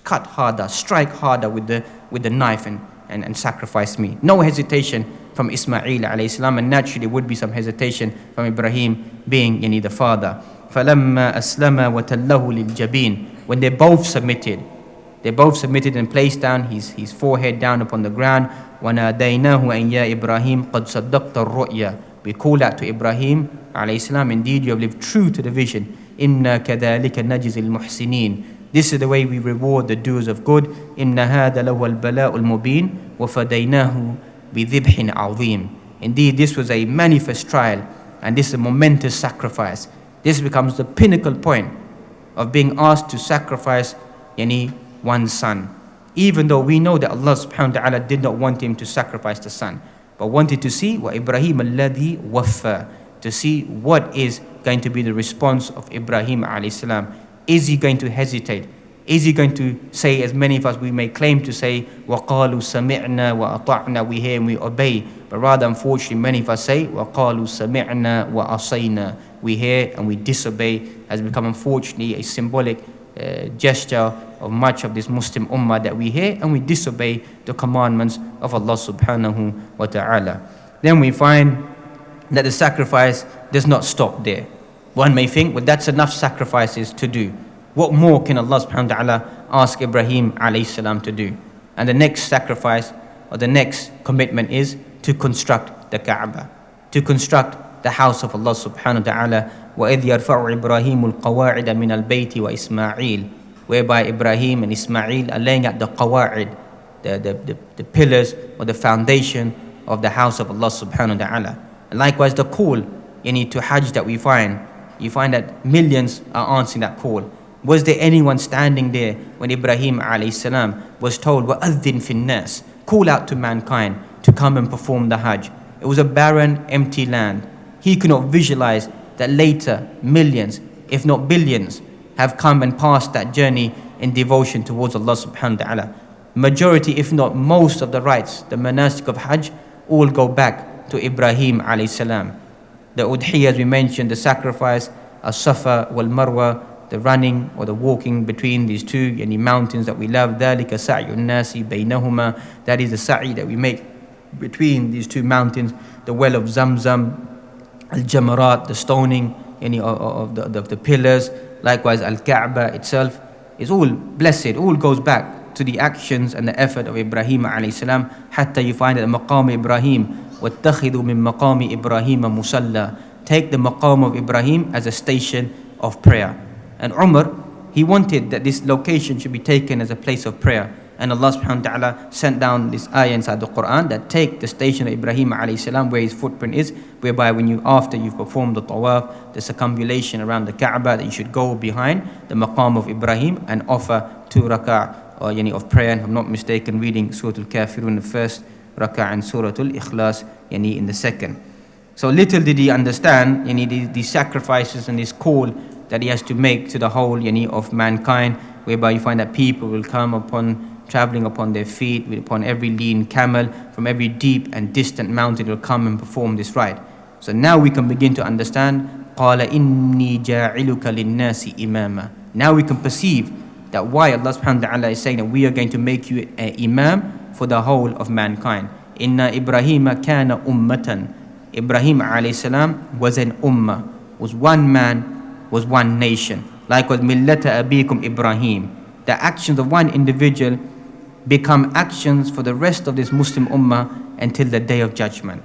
cut harder, strike harder with the knife and sacrifice me." No hesitation from Ismail alayhi salam, and naturally would be some hesitation from Ibrahim being the father. فَلَمَّا أَسْلَمَ وَتَلَّهُ لِلْجَبِينَ. When they both submitted and placed down his forehead down upon the ground. وَنَادَيْنَاهُ أَنْ يَا إِبْرَاهِيمُ قَدْ صَدَّقْتَ الرُّؤْيَا. We call out to Ibrahim alayhi salam, "Indeed you have lived true to the vision. إِنَّا كَذَلِكَ نَجْزِي الْمُحْسِنِينَ. This is the way we reward the doers of good. إِنَّ هَذَا لَهُوَ الْبَلَاءُ الْمُبِينُ وَفَدَيْنَاهُ بِذِبْحٍ عَظِيمٍ." Indeed, this was a manifest trial, and this is a momentous sacrifice. This becomes the pinnacle point of being asked to sacrifice one's son. Even though we know that Allah subhanahu wa ta'ala did not want him to sacrifice the son, but wanted to see Ibrahim alladhi waffa, to see what is going to be the response of Ibrahim alayhi salam. Is he going to hesitate? Is he going to say, as many of us we may claim to say, وَقَالُوا سَمِعْنَا وَأَطَعْنَا, we hear and we obey, but rather unfortunately many of us say, وَقَالُوا سَمِعْنَا وَأَصَيْنَا, we hear and we disobey, has become unfortunately a symbolic gesture of much of this Muslim ummah, that we hear and we disobey the commandments of Allah subhanahu wa ta'ala. Then we find that the sacrifice does not stop there. One may think, well, that's enough sacrifices to do. What more can Allah subhanahu wa ta'ala ask Ibrahim alayhi salam to do? And the next sacrifice or the next commitment is to construct the Kaaba, to construct the house of Allah subhanahu wa ta'ala. وَإِذْ يَرْفَعُ إِبْرَاهِيمُ الْقَوَاعِدَ مِنَ الْبَيْتِ وَإِسْمَاعِيلُ, whereby Ibrahim and Ismail are laying out the qawa'id, the pillars or the foundation of the house of Allah subhanahu wa ta'ala. And likewise the call to Hajj that we find, you find that millions are answering that call. Was there anyone standing there when Ibrahim alayhi salam was told, وَأَذِّن فِي النَّاسِ, call out to mankind to come and perform the Hajj? It was a barren, empty land. he could not visualize that later millions, if not billions, have come and passed that journey in devotion towards Allah subhanahu wa ta'ala. Majority, if not most of the rites, the manasik of Hajj, all go back to Ibrahim alayhi salam. The udhiyah, as we mentioned, the sacrifice, as-safa wal-marwa, the running or the walking between these two mountains that we love, ذَلِكَ سَعْيُ النَّاسِ بَيْنَهُمَا, that is the sa'i that we make between these two mountains, the well of Zamzam, al-jamarat, the stoning of the pillars, likewise al-Kaaba itself, is all blessed, all goes back to the actions and the effort of Ibrahim alayhi salam. Hatta you find that maqam Ibrahim, وَاتَّخِذُوا مِن مَقَامِ إِبْرَاهِيمَ مُصَلَّى, take the maqam of Ibrahim as a station of prayer. And Umar, he wanted that this location should be taken as a place of prayer. And Allah subhanahu wa ta'ala sent down this ayah inside the Quran that take the station of Ibrahim alayhi salam where his footprint is, whereby after you've performed the tawaf, the circumambulation around the Kaaba, that you should go behind the maqam of Ibrahim and offer 2 rak'ah of prayer. And if I'm not mistaken, reading Surah Al-Kafirun in the first rak'ah and Surah Al-Ikhlas in the second. So little did he understand these sacrifices and this call that he has to make to the whole of mankind, whereby you find that people will come traveling upon their feet, upon every lean camel, from every deep and distant mountain will come and perform this rite. So now we can begin to understand, قَالَ إِنِّي جَاعِلُكَ لِلنَّاسِ إِمَامًا. Now we can perceive that why Allah subhanahu wa ta'ala is saying that we are going to make you an imam for the whole of mankind. Inna Ibrahim kana ummatan. Ibrahim alayhi salam was an ummah, was one man, was one nation. Likewise, millata abikum Ibrahim. The actions of one individual become actions for the rest of this Muslim ummah until the day of judgment.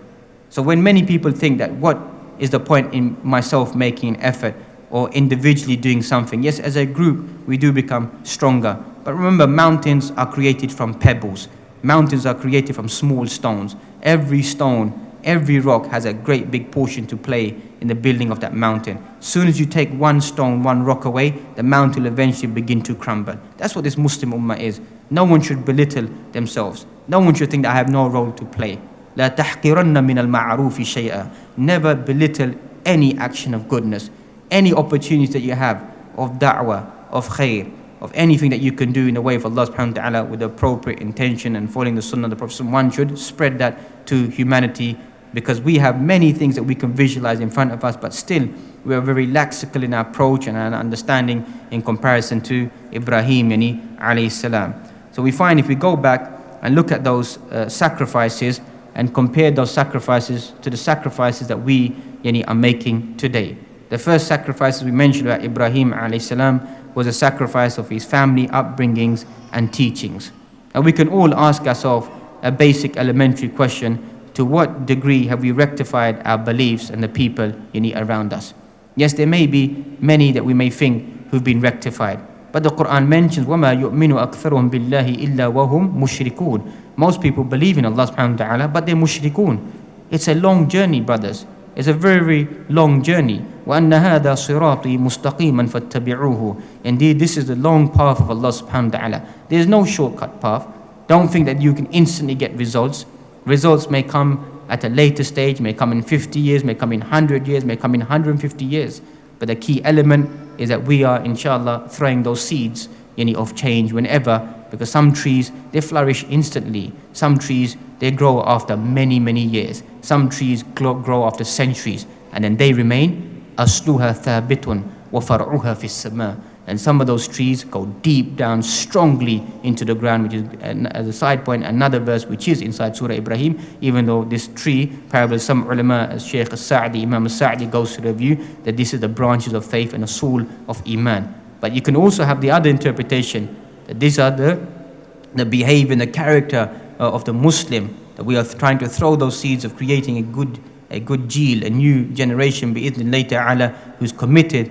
So when many people think that what is the point in myself making an effort or individually doing something, yes, as a group we do become stronger. But remember, mountains are created from pebbles. Mountains are created from small stones. Every stone, every rock has a great big portion to play in the building of that mountain. Soon as you take one stone, one rock away, the mountain will eventually begin to crumble. That's what this Muslim ummah is. No one should belittle themselves. No one should think that I have no role to play. لا تحقرن من المعروف شيئا. Never belittle any action of goodness. Any opportunity that you have of da'wah, of khair, of anything that you can do in the way of Allah subhanahu wa ta'ala with the appropriate intention and following the sunnah of the Prophet, one should spread that to humanity, because we have many things that we can visualize in front of us, but still we are very laxical in our approach and our understanding in comparison to Ibrahim alayhi salam. So we find if we go back and look at those sacrifices and compare those sacrifices to the sacrifices that we are making today. The first sacrifices we mentioned about Ibrahim alayhi salam was a sacrifice of his family upbringings and teachings. And we can all ask ourselves a basic elementary question: to what degree have we rectified our beliefs and the people around us? Yes, there may be many that we may think who've been rectified, but the Quran mentions وَمَا يُؤْمِنُ أَكْثَرُهُم بِاللَّهِ إِلَّا وَهُمْ مُشْرِكُونَ. Most people believe in Allah subhanahu wa ta'ala, but they're mushrikun. It's a long journey, brothers. It's a very, very long journey. وَأَنَّ هَذَا صِرَاطِي مُسْتَقِيمًا فَاتَّبِعُوهُ. Indeed, this is the long path of Allah subhanahu wa ta'ala. There's no shortcut path. Don't think that you can instantly get results. Results may come at a later stage, may come in 50 years, may come in 100 years, may come in 150 years. But the key element is that we are, inshallah, throwing those seeds of change whenever, because some trees, they flourish instantly. Some trees, they grow after many, many years. Some trees grow after centuries, and then they remain. أَصْلُهَا ثَابِتٌ وَفَرْعُهَا فِي السَّمَاءِ. And some of those trees go deep down strongly into the ground, which is, as a side point, another verse which is inside Surah Ibrahim, even though this tree, parable, some ulama, as Shaykh al-Sa'di, Imam al-Sa'di, goes to the view that this is the branches of faith and the soul of Iman. But you can also have the other interpretation, that these are the behavior and the character of the Muslim, that we are trying to throw those seeds of creating a good jeel, a new generation, bi-idhnillahi ta'ala, who's committed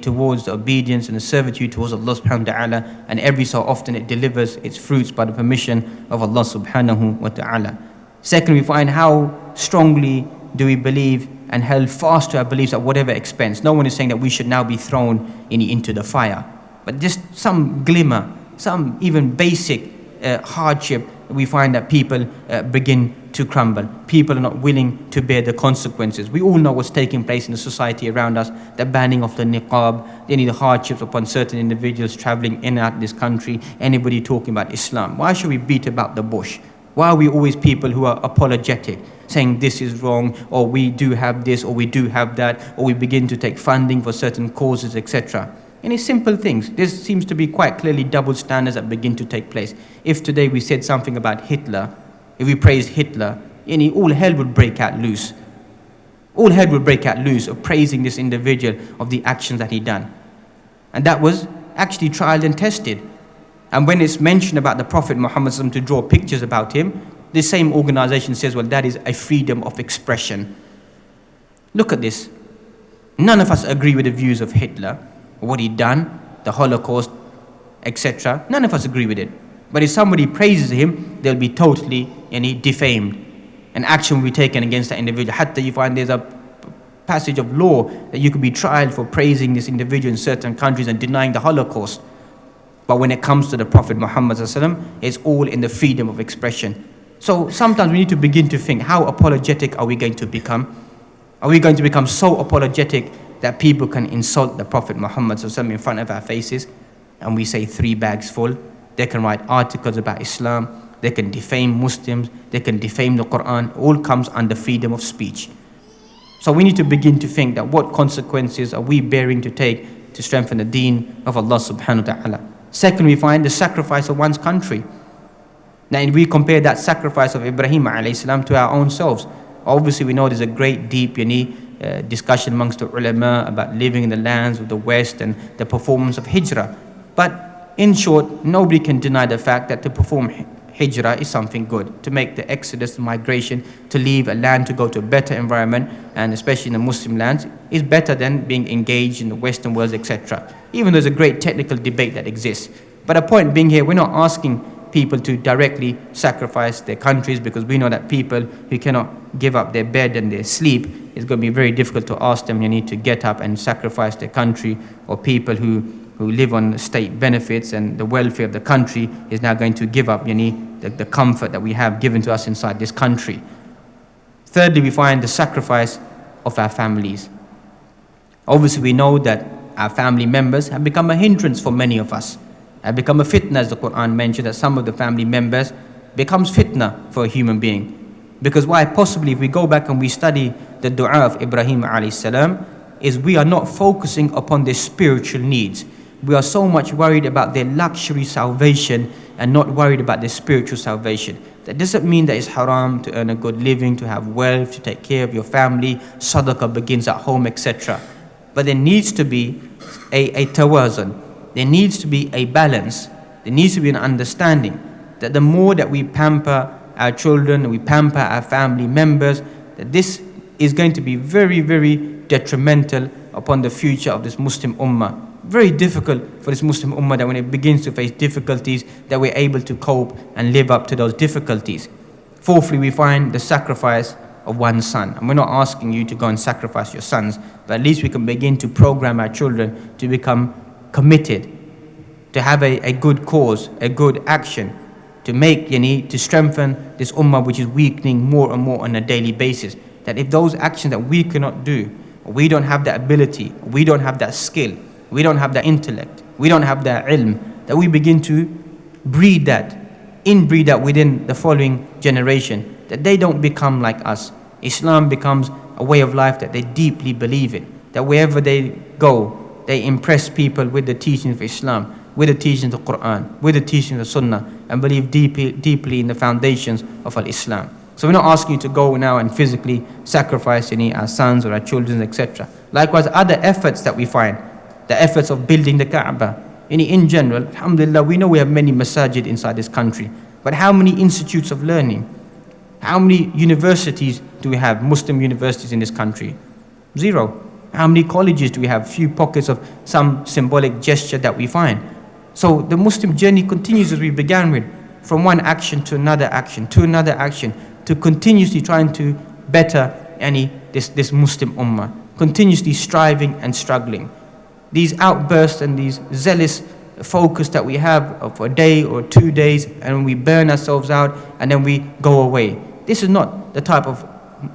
towards the obedience and the servitude towards Allah subhanahu wa ta'ala, and every so often it delivers its fruits by the permission of Allah subhanahu wa ta'ala. Second, we find how strongly do we believe and held fast to our beliefs at whatever expense. No one is saying that we should now be thrown into the fire, but just some glimmer, some even basic hardship, we find that people begin to crumble. People are not willing to bear the consequences. We all know what's taking place in the society around us, the banning of the niqab, the hardships upon certain individuals traveling in and out of this country, anybody talking about Islam. Why should we beat about the bush? Why are we always people who are apologetic, saying this is wrong, or we do have this, or we do have that, or we begin to take funding for certain causes, etc. Any simple things. There seems to be quite clearly double standards that begin to take place. If today we said something about Hitler, if we praised Hitler, all hell would break out loose. All hell would break out loose of praising this individual of the actions that he done. And that was actually tried and tested. And when it's mentioned about the Prophet Muhammad to draw pictures about him, the same organization says, well, that is a freedom of expression. Look at this. None of us agree with the views of Hitler, what he done, the Holocaust, etc. None of us agree with it. But if somebody praises him, they'll be totally defamed. An action will be taken against that individual. Hatta you find there's a passage of law that you could be tried for praising this individual in certain countries and denying the Holocaust. But when it comes to the Prophet Muhammad, it's all in the freedom of expression. So sometimes we need to begin to think, how apologetic are we going to become? Are we going to become so apologetic that people can insult the Prophet Muhammad in front of our faces, and we say 3 bags full? They can write articles about Islam, they can defame Muslims, they can defame the Quran. It all comes under freedom of speech. So we need to begin to think that what consequences are we bearing to take to strengthen the deen of Allah subhanahu wa ta'ala. Second, we find the sacrifice of one's country. Now, if we compare that sacrifice of Ibrahim alayhi salam to our own selves, obviously we know there's a great deep discussion amongst the ulama about living in the lands of the West and the performance of hijrah. But in short, nobody can deny the fact that to perform hijrah is something good. To make the exodus, the migration, to leave a land to go to a better environment, and especially in the Muslim lands, is better than being engaged in the Western world, etc. Even though there's a great technical debate that exists. But the point being here, we're not asking people to directly sacrifice their countries, because we know that people who cannot give up their bed and their sleep, it's going to be very difficult to ask them, you need to get up and sacrifice their country, or people who live on state benefits and the welfare of the country is now going to give up the comfort that we have given to us inside this country. Thirdly, we find the sacrifice of our families. Obviously, we know that our family members have become a hindrance for many of us, have become a fitna, as the Quran mentioned, that some of the family members becomes fitna for a human being. Because why? Possibly, if we go back and we study the dua of Ibrahim alayhi salam, is we are not focusing upon their spiritual needs. We are so much worried about their luxury salvation and not worried about their spiritual salvation. That doesn't mean that it's haram to earn a good living, to have wealth, to take care of your family. Sadaqah begins at home, etc. But there needs to be a tawazun. There needs to be a balance. There needs to be an understanding that the more that we pamper our children, we pamper our family members, that this is going to be very, very detrimental upon the future of this Muslim ummah. Very difficult for this Muslim ummah that when it begins to face difficulties, that we're able to cope and live up to those difficulties. Fourthly, we find the sacrifice of one son. And we're not asking you to go and sacrifice your sons, but at least we can begin to program our children to become committed, to have a good cause, a good action, to make, to strengthen this ummah which is weakening more and more on a daily basis. That if those actions that we cannot do, we don't have that ability, we don't have that skill, we don't have that intellect, we don't have that ilm, that we begin to inbreed that within the following generation, that they don't become like us. Islam becomes a way of life that they deeply believe in, that wherever they go, they impress people with the teachings of Islam, with the teachings of the Quran, with the teachings of Sunnah, and believe deeply in the foundations of Al-Islam. So we're not asking you to go now and physically sacrifice our sons or our children, etc. Likewise, other efforts that we find, the efforts of building the Kaaba. In general, alhamdulillah, we know we have many masajid inside this country, but how many institutes of learning? How many universities do we have, Muslim universities in this country? 0. How many colleges do we have? Few pockets of some symbolic gesture that we find. So the Muslim journey continues as we began with, from one action to another action, to another action, to continuously trying to better this Muslim ummah, continuously striving and struggling. These outbursts and these zealous focus that we have for a day or 2 days, and we burn ourselves out and then we go away. This is not the type of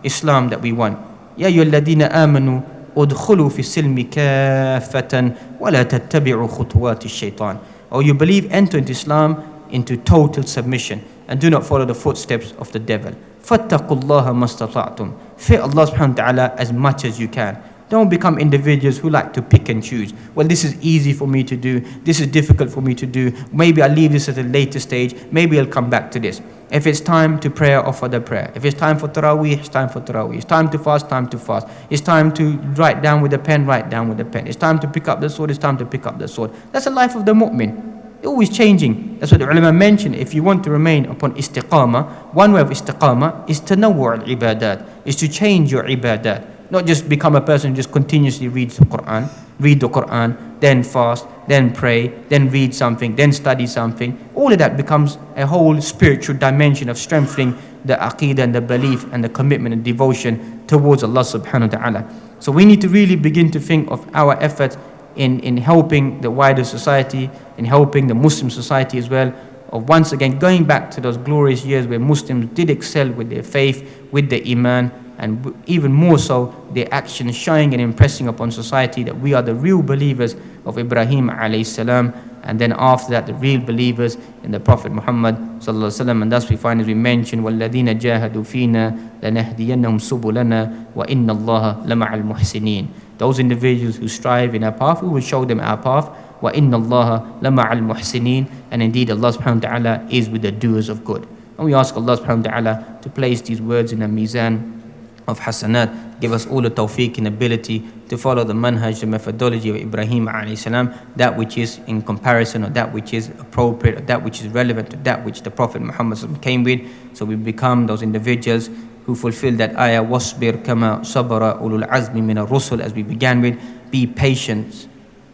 Islam that we want. يا أيها الذين آمنوا ادخلوا في السلم كافة ولا تتبعوا خطوات الشيطان. Or you believe, enter into Islam into total submission and do not follow the footsteps of the devil. فاتقوا الله ما استطعتم. Fear Allah subhanahu wa ta'ala as much as you can. Don't become individuals who like to pick and choose. Well, this is easy for me to do. This is difficult for me to do. Maybe I'll leave this at a later stage. Maybe I'll come back to this. If it's time to prayer, offer the prayer. If it's time for Taraweeh, it's time for Taraweeh. It's time to fast, time to fast. It's time to write down with a pen, write down with a pen. It's time to pick up the sword, it's time to pick up the sword. That's the life of the mu'min. Always changing. That's what the ulama mentioned. If you want to remain upon istiqamah, one way of istiqamah is tanawwu' al-ibadat, is to change your ibadat. Not just become a person who just continuously reads the Quran, then fast, then pray, then read something, then study something. All of that becomes a whole spiritual dimension of strengthening the aqeedah and the belief and the commitment and devotion towards Allah subhanahu wa ta'ala. So we need to really begin to think of our efforts in helping the wider society, in helping the Muslim society as well, of once again going back to those glorious years where Muslims did excel with their faith, with their iman, and even more so their actions showing and impressing upon society that we are the real believers of Ibrahim alayhi salam, and then after that the real believers in the Prophet Muhammad sallallahu alaihi wasallam. And thus we find, as we mentioned, وَالَّذِينَ جَاهَدُوا فِينَا لَنَهْدِيَنَّهُمْ سُبُلَنَا وَإِنَّ اللَّهَ لَمَعَ الْمُحْسِنِينَ. Those individuals who strive in our path, we will show them our path. وَإِنَّ اللَّهَ لَمَعَ الْمُحْسِنِينَ. And indeed Allah subhanahu wa ta'ala is with the doers of good. And we ask Allah subhanahu wa ta'ala to place these words in a mizan of hasanat, give us all the tawfiq and ability to follow the manhaj, the methodology of Ibrahim alayhi salam, that which is in comparison, or that which is appropriate, or that which is relevant to that which the Prophet Muhammad came with. So we become those individuals who fulfill that ayah, wasbir kama sabara ulul azmi min ar-rusul, as we began with. Be patient,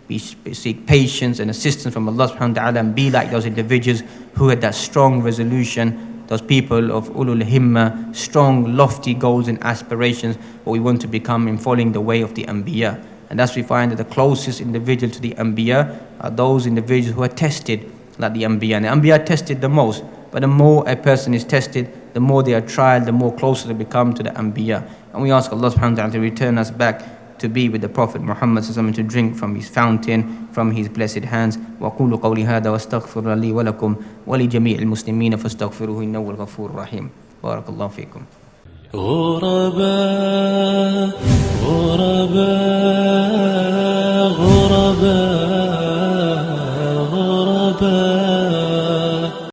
seek patience and assistance from Allah subhanahu wa ta'ala, and be like those individuals who had that strong resolution, those people of ulul himma, strong, lofty goals and aspirations, what we want to become in following the way of the Anbiya. And thus we find that the closest individual to the Anbiya are those individuals who are tested like the Anbiya. And the Anbiya are tested the most, but the more a person is tested, the more they are tried, the more closer they become to the Anbiya. And we ask Allah subhanahu wa ta'ala to return us back to be with the Prophet Muhammad sallallahu alaihi wasallam, to drink from his fountain, from his blessed hands. وَقُولُوا قَوْلِ هَذَا وَاسْتَغْفِرُ لِي وَلَكُمْ وَلِجَمِيعِ الْمُسْلِمِينَ فَاسْتَغْفِرُوهُ إِنَّهُ الْغَفُورُ الرَّحِيمُ. بارك الله فيكم. غرباء غرباء